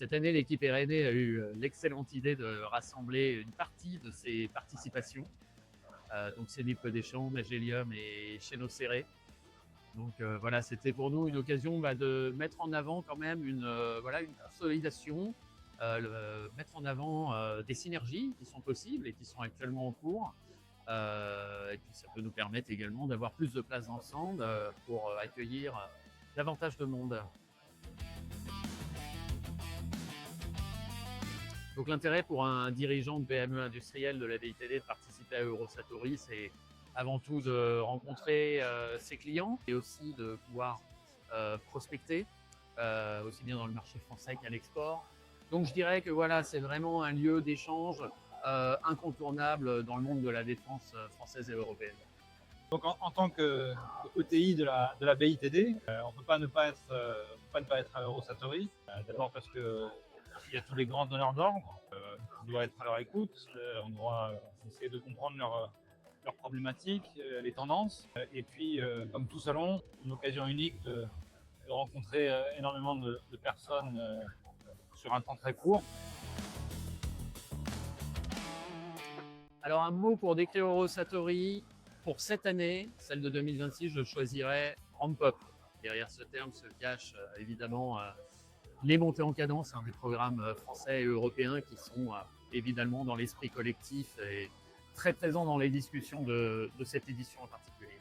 Cette année, l'équipe R&D a eu l'excellente idée de rassembler une partie de ses participations. Donc Célipe Deschamps, Magélium et Chénocéré. Donc voilà, c'était pour nous une occasion de mettre en avant quand même une consolidation, mettre en avant des synergies qui sont possibles et qui sont actuellement en cours. Et puis ça peut nous permettre également d'avoir plus de place dans le stand pour accueillir davantage de monde. Donc l'intérêt pour un dirigeant de PME industrielle de la BITD de participer à Eurosatory, c'est avant tout de rencontrer ses clients et aussi de pouvoir prospecter, aussi bien dans le marché français qu'à l'export. Donc je dirais que voilà, c'est vraiment un lieu d'échange incontournable dans le monde de la défense française et européenne. Donc en tant que ETI de la BITD, on ne peut pas ne pas être à Eurosatory. D'abord parce que il y a tous les grands donneurs d'ordre qui doivent être à leur écoute. On doit essayer de comprendre leurs problématiques, les tendances. Et puis, comme tout salon, une occasion unique de rencontrer énormément de personnes sur un temps très court. Alors un mot pour décrire Eurosatory, pour cette année, celle de 2026, je choisirais ramp up. Derrière ce terme se cachent évidemment les montées en cadence des programmes français et européens qui sont évidemment dans l'esprit collectif et très présents dans les discussions de cette édition en particulier.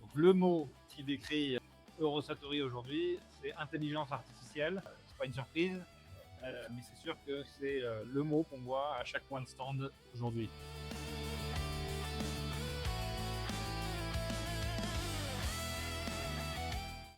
Donc, le mot qui décrit Eurosatory aujourd'hui, c'est intelligence artificielle. C'est pas une surprise, mais c'est sûr que c'est le mot qu'on voit à chaque point de stand aujourd'hui.